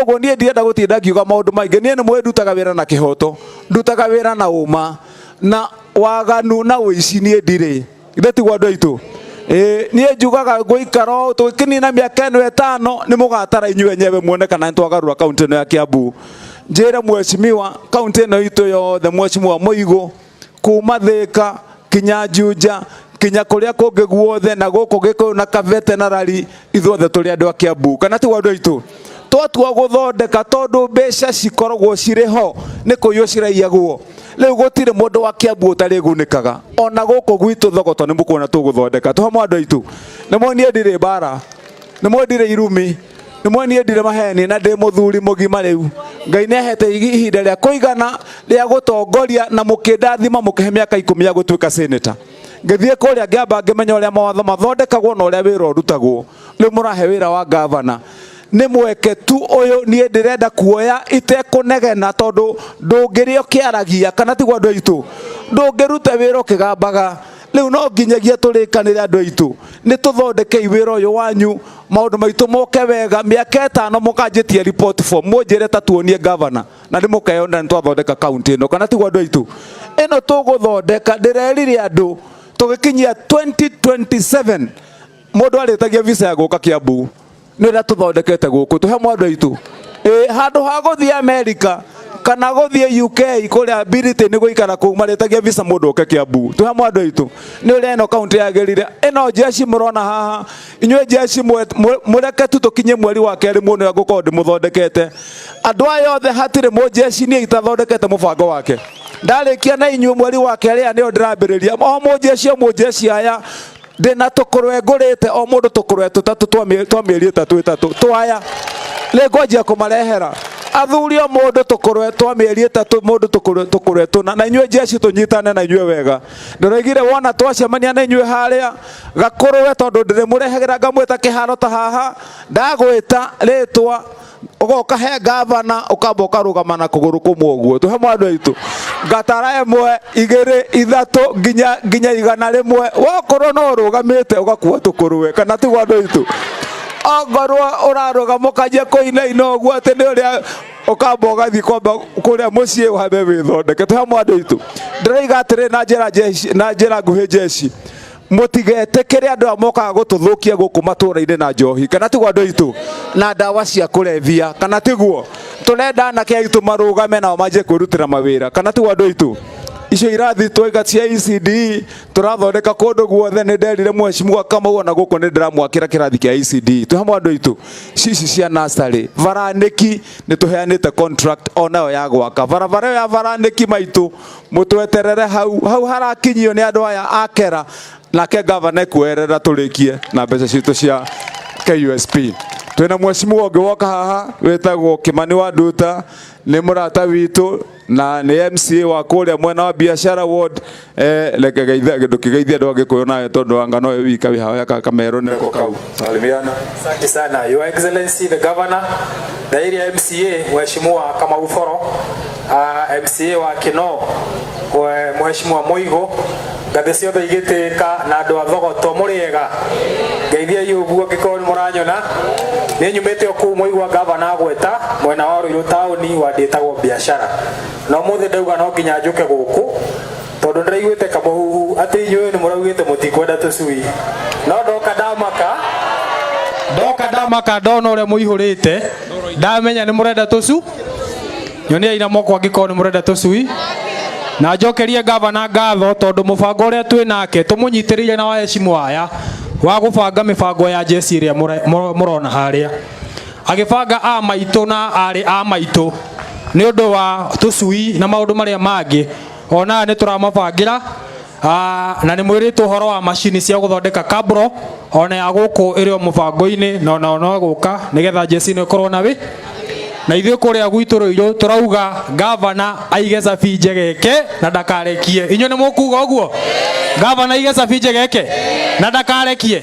koguo nie ndienda gutinda ngiuga maundu maingi nie ni mwendutaga wira na kihoto ndutaga wira na uma na waganu na uici nie ndire ndetigwo andu aitu nie njugaga guikaro tukinina miaka eno 5 ni mugatara inyue nyewe muone kana ntwagarura kaunti eno ya Kiambu njire mweshimiwa kaunti eno itu yothe mweshimiwa Muigu kuma Thika kinya Juja kinya kuria kungi guothe na guku Gikuyu na Kavete na Rari ithuothe turi andu a Kiambu kana tigwo andu aitu twatua guthondeka tondu mbeca cikoragwo ciri ho ni kuyo ciraiyagwo riu gutire mundu wa Kiambu utari gunikaga ona guku gwitu thogoto ni mukuona tuguthondeka tuhamwe andu aitu ni monie ndire bara ni mondire irumi ni monie ndire maheni na ndi muthuri mugima riu Ngai nehete ihinda ria kuigana ria gutongoria na mukindathima mukihe miaka 10 ya gutuika senator ngithie kuria ngiamba ngimenya uria mawatho mathondekagwo na uria wira urutagwo riu murahe wira wa governor ni mweke tu uyu nie ndirenda kuoya itekunegena tondu ndungirio kiaragia kana tigwo andu aitu ndungiruta wira ukigambaga riu no nginyagia turikanire andu aitu ni tuthondeke wira uyu wanyu maundu maitu moke wega miaka 5 mukanjitie report form munjire ta tuonie governor na ndi mukeyona ntwathondeka county ino kana tigwo andu aitu ino tuguthondeka ndirerire andu tugikinyia 2027 mundu aritagia visa ya guka Kiambu nira tuthondekete guku tuhamwe andu aitu handu ha guthie America kana guthie UK kuria Britain ni guikara ku maretagia visa mundu oke Kiambu tuhamwe andu aitu ni uri eno county yagerire eno jeshi murona haha inywe jeshi mureke tu tukinye mweri wa keri muno ya gukorwo ndimuthondekete andu aya othe hatire mu jeshi ni itathondekete mubango wake ndarikia na inywe mweri wa keri ya ni ndirambiriria o mu jeshi aya ndina tukurwe ngurite o mundu tukurwe tutatu twa mieri 3 twaya legojia kumarehera athuri o mundu tukurwe twa mieri 3 mundu tukurwe tuna na inywe jeshi tunyitane na inywe wega ndiraigire wona twacemania na inywe haria gakurwe tondu ndirimurehegera ngamwita kiharo ta haha ndagwita ritwa ugoka he governor ukamba ukarugama na kuguru kumwe uguo tuhamwe andu aitu ngatara 1 2 3 nginya 100 wakorwo no urugamite ugakuwa tukurwe kana tigwo andu aitu ongorwo urarugama ukanjia kuina ino uguo ati ni uria ukamba ugathi kwamba kuria mucii uhambe withondeke tuhamwe andu aitu ndiraiga atiri na njira nguhi jeshi mutigetekere andu amokaga gututhukia guku matura-ini na njohi kana tigwo andu aitu na ndawa cia kurevia kana tigwo turenda anake aitu marugame nao manje kwirutira mawira kana tigwo andu aitu icio irathi twiga cia ECD turathondeka kundu guothe ni nderire mweshimua kama wona guku ni ndiramwakira kirathi kia ECD tuhamwe andu aitu cici cia nursery varaniki ni tuheanite contract onayo ya gwaka varavara ya varaniki maitu mutweterere hau harakinyio ni andu aya akera nake governor kuerera turikie na mbeca citu cia KUSP twina mweshimua ungi woka haha wetagwo Kimani wa Nduta ni murata witu na ni MCA wa kuria mwena wa biashara ward leke geithia ndukigeithia andu angikuyu nawe tondu anga no wika wi hawa Kamero niko kau salimiana. Asante sana Your Excellency the Governor, the area MCA Mheshimiwa Kamau Foro, MCA wa Kino Mheshimiwa Muigu, ngathi ciothe igitika na andu a thogoto muriega ngeithia yuguo ngikoro ni muranyona ni nyumite ku Muigua Governor agweta mwena wa Ruiru tauni wa nditagwo biashara no muthe ndauga no nginya njuke guku tondu ndiraiguite kamuhuhu ati inyuĩ ni muraugite mutikwenda tucui no ndoka ndamaka ndona uria muihurite ndamenya ni murenda tucu nyonia ina moko angikoro ni murenda tucui na njokerie Governor ngatho tondu mubango uria twi nake tumunyitiriire na waheshimu aya wa gubanga mibango ya jeshi iria murona haria agibanga a maitu na ari a maitu ni undu wa tucui na maundu maria mangi ona ni turamabangira na ni mwiritu horo wa machine cia guthondeka kabro ona ya guku irio mubango-ini na no guka nigetha jeshi ni korwo na wi na ithuĩ kuria gwitu Ruiru turauga Governor aige cabi njegeke na ndakarekie inyuĩ nĩ mũkuga ũguo Governor aige cabi njegeke na ndakarekie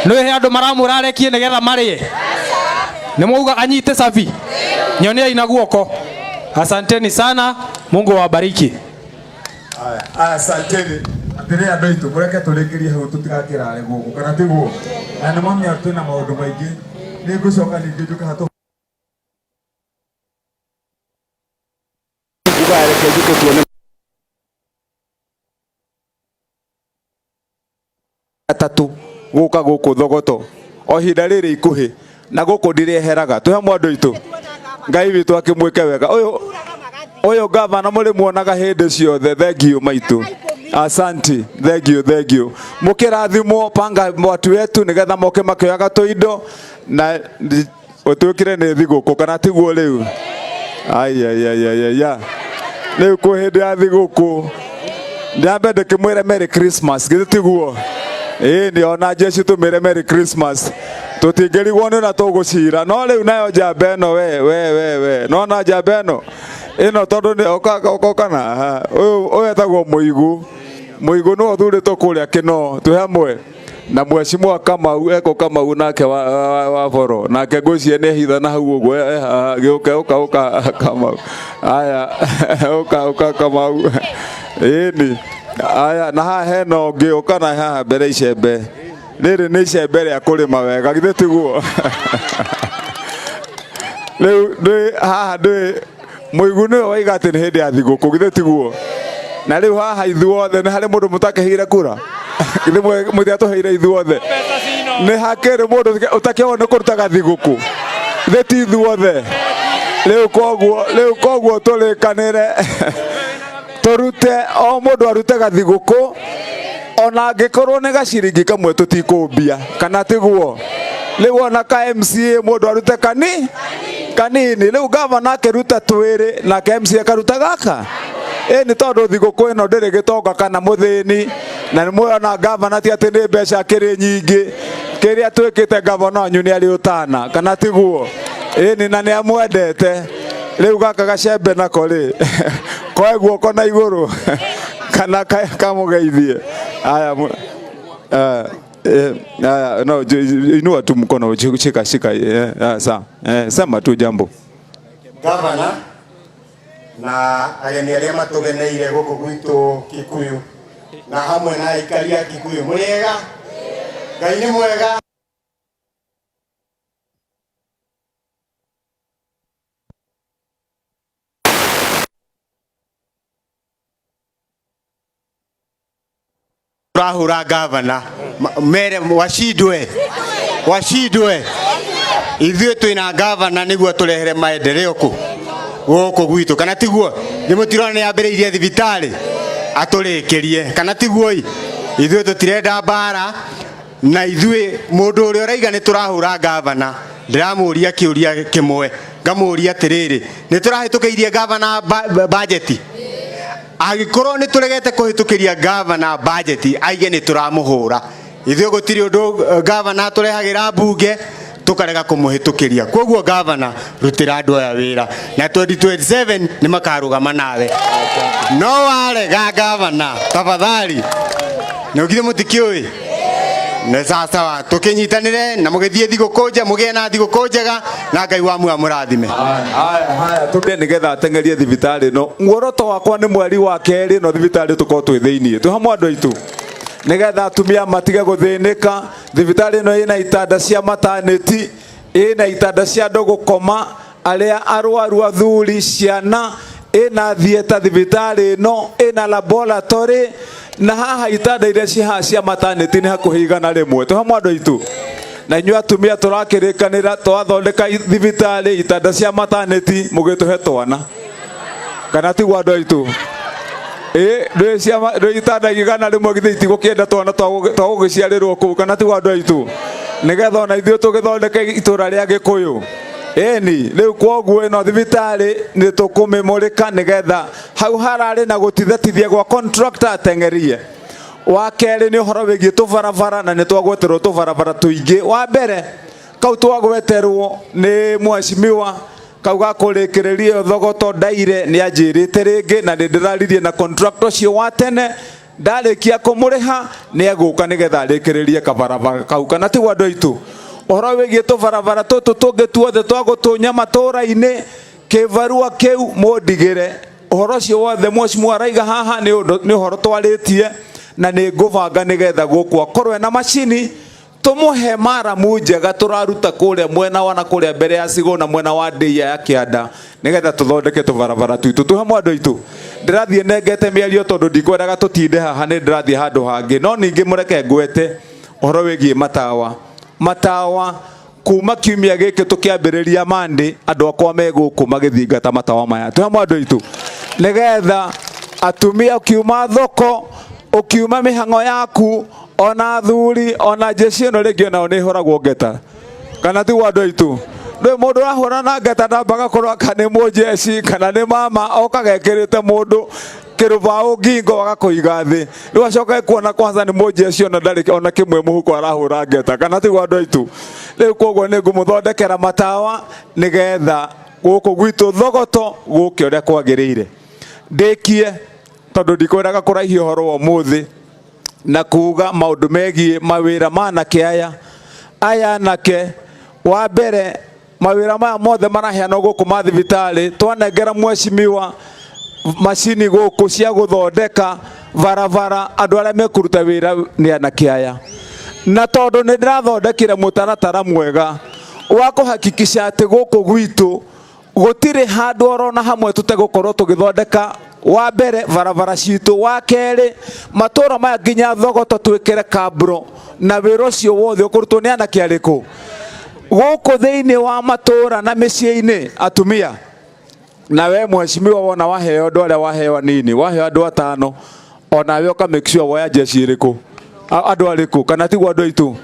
nĩ andu maramwĩra arekie nĩgetha marĩe nĩ mũuga anyite cabi nyonia ina guoko. Asanteni sana, Mungu awabariki. Asanteni atĩrĩ andũ aitũ mũreke tũrĩkĩrie hau tũtigakĩrare gũkũ kana tiguo na nĩ mamĩa twĩna maũndũ maingĩ nĩ ngũcoka ningĩ njuka hatu ngiuga reke njuke tuone atatu guka guku thogoto o hinda riri ikuhi na guku ndireheraga tuhe mwandu itu ngai witu akimwike wega uyu gavana muri muonaga hindi ciothe thengiu maitu asanti thank you mukirathimwo panga watu wetu nigetha moke makioyaga tuindo na utukire ni thiguku kana tiguo riu ya riu ku hindi ya thiguku ndambe ndikimwire Merry Christmas githitiguo ni ona Jesu tumire Merry Christmas tutingirigwo ni na tugucira no riu nayo njamba eno we no na njamba eno ino tondu ni okana uyu etagwo muigu no thurito kuria kino tu hamwe na mheshimiwa Kamau eko Kamau nake wa boro nake ngwiciria ni hitha na hau uguo giuka Kamau aya uka Kamau ni aya na ha heno ngiuka na haha mbere icembe riri ni icembe ria kurima wega githe tiguo riu haha ndi muigu ni waiga ati ni hindi ya thiguku githe tiguo na riu haha ithuothe ni hari mundu mutakehire kura githe muthi atuheire ithuothe ni hakiri mundu utakiona ni kurutaga thiguku githe ti ithuothe riu koguo turikanire turute o mundu arute gathiguku ona angikorwo ni gaciringi kamwe tutikumbia kana tiguo riu ona ka MCA mundu arute kanini riu gavana akiruta twiri na ka MCA karuta gaka ni tondu thiguku ino ndiri gitonga kana muthini na ni muona gavana ti ati ni mbeca kiri nyingi kiria twikite gavana wanyu ni ari utana kana tiguo ni na ni amwendete riu gaka gacembe nako ri koe guoko na iguru kana kamugeithie aya no inua tu mkono shika sawa sema tu jambo gavana na ageni aria matugeneire guku gwitu Kikuyu na hamwe na ikaria Kikuyu muriega ngai ni mwega rahura gavana mere washidwe ithuĩ twina gavana niguo turehere maendeleo guku gwitu kana tiguo nimutirona ni ambĩrĩirie thibitari aturikirie kana tiguo ithuĩ tutirenda mbara na ithuĩ mundu ũrĩa ũraiga ni turahura gavana ndĩramũria kĩũria kĩmwe ngamũria atĩrĩrĩ ni turahĩtũkĩirie gavana budget agikorwo ni turegete kuhitukiria gavana budget aige ni turamuhura ithuĩ gutiri undu gavana turehagira bunge tukarega kumuhitukiria koguo gavana rutira andu aya wira na 2027 ni makarugama nawe no warega gavana tafadhali nogire mutikioi ne sasa tukinyitanire na mugithie thigukunja mugie na thigukunjega na ngai wa muya murathime haya tuke nigetha atengerie thibitari no muoroto wakwa ni mweri wa keri no thibitari tuko twi thiini tu hamwe andu aitu nigetha atumia matige guthinika thibitari no ina itanda cia maternity ina itanda cia andu gukoma aria arwaru athuri ciana ina thieta thibitari no ina laboratory na haha itanda iria cia maternity ni hakuhigana rimwe tu hamwe andu aitu na inyu atumia turakirikanira twathondeka thibitari itanda cia maternity mugituhe twana kana tiguo andu aitu ndo itanda igana rimwe githiti gukienda twana twagugiciarirwo kuu kana tiguo andu aitu nigetha ona ithuĩ tugithondeke itura ria Gikuyu ni riu kwoguo ino thibitari ni tukumimurika nigetha hau harari na gutithathithia gwa contractor atengerie wa keri ni uhoro wigie tubarabara na ni twagweterwo tubarabara tuingi wa mbere kau twagweterwo ni mheshimiwa kauga kurikireria thogoto ndaire ni anjirite ringi na ndiraririe na contractor cio wa tene ndarikia kumuriha ni aguka nigetha arikirerie kabarabara kau kana tiguo andu aitu uhoro wigie tubarabara tutu tungi tuothe twagutunya matura-ini kivarua kiu mundigire uhoro cio wothe mheshimiwa araiga haha ni uhoro twaritie na ni nguvanga nigetha guku akorwe na machini tumuhe maramu njega turaruta kuria mwena wana kuria mbere ya Sigo na mwena wa Ndeia ya Kianda nigetha tuthondeke tubarabara twitu tu hamwe andu aitu ndirathie nengete miario tondu ndikwendaga tutinde haha ni ndirathie handu hangi no ningi mureke ngwete uhoro wigie matawa kuma kiumia giki tukiambiriria mandi andu akwa meguku magithingata matawa maya tu hamwe andu aitu nigetha atumia ukiuma thoko ukiuma mihango yaku ona thuri ona jeshi no ringi nao ni horagwo ngeta kana ti andu aitu ndo mundu rahora na ngeta ndambaga korwa kana mujeci kana ni mama okagekirite mundu kirubao ngingo agakoiga thi riu acoka kuona kwanza ni mujeci ona ndari ona kimwe muhuko arahura ngeta kana ti andu aitu riu koguo ni ngumuthondekera matawa nigetha guku gwitu thogoto guke uria kwagiriire ndikie tondu ndikwendaga kuraihia horo wa muthi na kuga maundu megie mawira manake aya nake wa mbere mawira maya mothe maraheanwo guku mathibitari twanengera mweshimiwa macini guku cia guthondeka barabara andu aria mekuruta wira ni anake aya na tondu ni ndirathondekire mutaratara mwega wa kuhakikisha ati guku gwitu gutire handu orona hamwe tutegukorwo tugithondeka wa mbere barabara citu wa keri matura maya nginya thogoto twikire kabro na wira ucio wothe ukurutwo ni anake ariku guku thiini wa matura na micii-ini atumia na we mweshimiwa wona waheo andu aria waheo nini waheo andu 5 ona we uka make sure woya jeshi iriku andu ariku kana ti andu aitu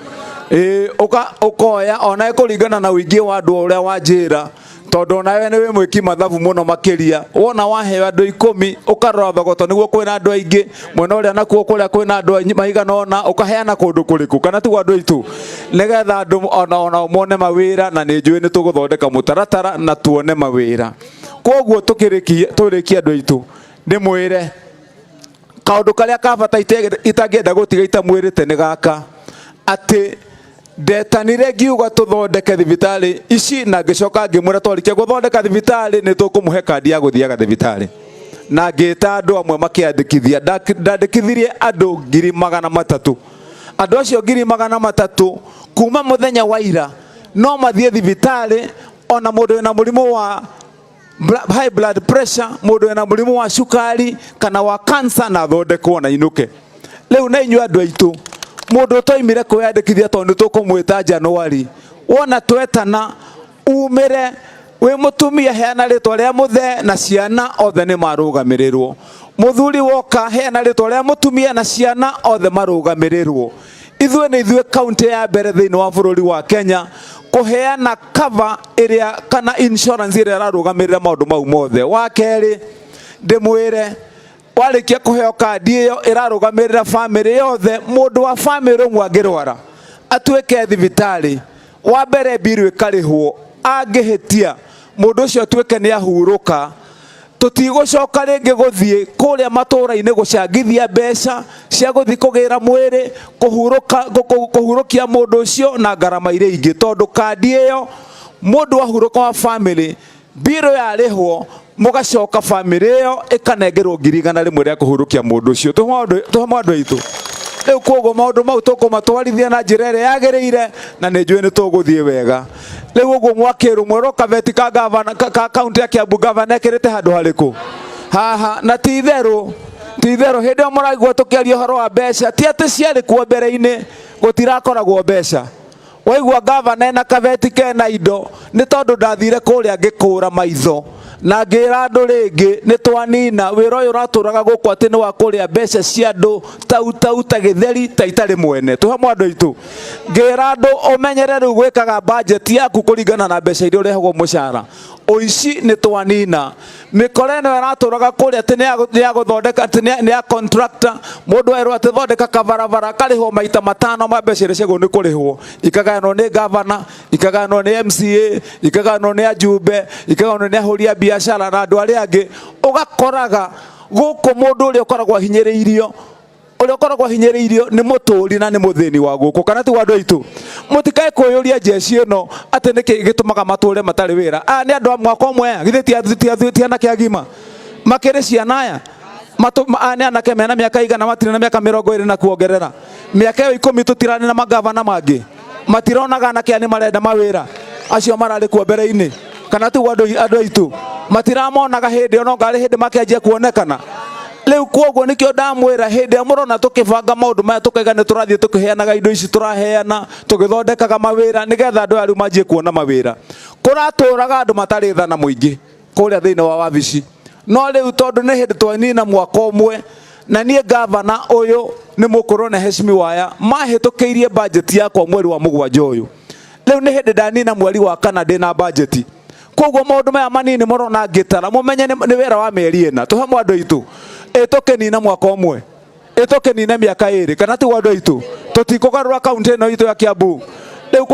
ukoya ona ikuringana na wingi wa andu uria wanjira tondu nawe ni we mwiki mathabu muno makiria wona waheo andu 10 ukarora thogoto niguo kwina andu aingi mwena uria nakuo kuria kwina andu maigana ona ukaheana kundu kuriku kana ti andu aitu nigetha andu ona mone mawira na ni njui ni tuguthondeka mutaratara na tuone mawira koguo turikia andu aitu ni mwire kaundu karia kabata itangienda gutiga itamwirite ni gaka ati ndetanire ngiuga tuthondeke thibitari ici na ngicoka ngimwira twarikia guthondeka thibitari ni tukumuhe kandi ya guthiaga thibitari na ngita andu amwe makiandikithia ndandikithirie andu 300,000 andu acio 300,000 kuma muthenya wa ira no mathie thibitari ona mundu wina murimu wa high blood pressure mundu wina murimu wa sukari kana wa cancer na thondekwo na inuke riu na inyu andu aitu mundu toimire kwiyandikithia tondu tukumwita Januari wona twetana umire we mutumia heana ritwa ria muthe na ciana othe ni marugamirirwo muthuri woka heana ritwa ria mutumia na ciana othe marugamirirwo ithwe ni ithwe county ya mbere thiini wa bururi wa Kenya kuheana cover iria kana insurance iria rarugamirira maundu mau mothe wa keri ndimwire warikia kuheo kandi iyo irarugamirira family yothe mundu wa family umwe angirwara atweke thibitari wa mbere biru ikarihwo angihitia mundu ucio atweke ni ahuruka tutigucoka ringi guthie kuria matura-ini gucangithia mbeca cia guthi kugira mwiri kuhurukia mundu ucio na ngarama iria ingi tondu kandi iyo mundu wahuruka wa family biru yarihwo mugacoka family iyo ikanengerwo 100,000 ria kuhurukia mundu ucio tuhamwe andu aitu riu koguo maundu mau tukumatwarithia na njira iria yagiriire na ni njui ni tuguthie wega riu uguo mwakiru mwero kaveti ka gavana ka county ya Kiambu gavana ekirite handu hariku haha na ti itheru hindi muraigua tukiaria horo wa mbeca ti ati ciari kuo mbere-ini gutirakoragwo mbeca waigua gavana ena kaveti kena indo ni tondu ndathire kuria ngikura maitho na ngira andu ringi ni twanina wira uyu uraturaga guku ati ni wa kuria mbeca cia andu tau ta githeri ta itari mwene tuhamwe andu aitu ngira andu umenyere riu gwikaga budget yaku kuringana na mbeca iria urehagwo mucara uici ni twanina mikore ino iraturaga kuria ati ni ya guthondeka ati ni ya contractor mundu erwo ati thondeka kabarabara karihwo maita 5 ma mbeca iria ciagwo ni kurihwo ikagano ni governor ikagano ni MCA ikagano ni ajumbe ikagano ni ahuria biashara na andu aria angi ugakoraga guku mundu uria ukoragwo hinyiriirio ni muturi na ni muthini wa guku kana ti andu aitu mutikae kuyuria jeshi ino ati niki gitumaga mature matari wira ni andu amwe akomwe githi ti anake agima makiri ciana aya ni anake mena miaka igana matire na miaka 20 na kuongerera miaka iyo 10 tutirani na magavana mangi matironaga anake ani marenda mawira acio marari kuo mbere-ini kana ti andu aitu matiramonaga hindi ono ngari hindi makianjia kuonekana riu koguo nikio ndamwira hindi amurona tukibanga maundu maya tukaiga ni turathie tukiheanaga indo ici turaheana tugithondekaga mawira nigetha andu ariu manjie kuona mawira kuraturaga andu matari thana muingi kuria thiini wa wabici no riu tondu ni hindi twanina mwaka umwe na nie gavana uyu ni mukuru na heshimi waya mahitukiirie budget yakwa mweri wa mugwanja uyu riu ni hindi ndanina mweri wa kana ndina budget koguo maundu maya manini morona ngitara mumenye ni wera wa meri ena tuhe andu aitu tukinina mwaka umwe tukinina miaka iri kana ti andu aitu tutikugarura kaunti ino itu ya Kiambu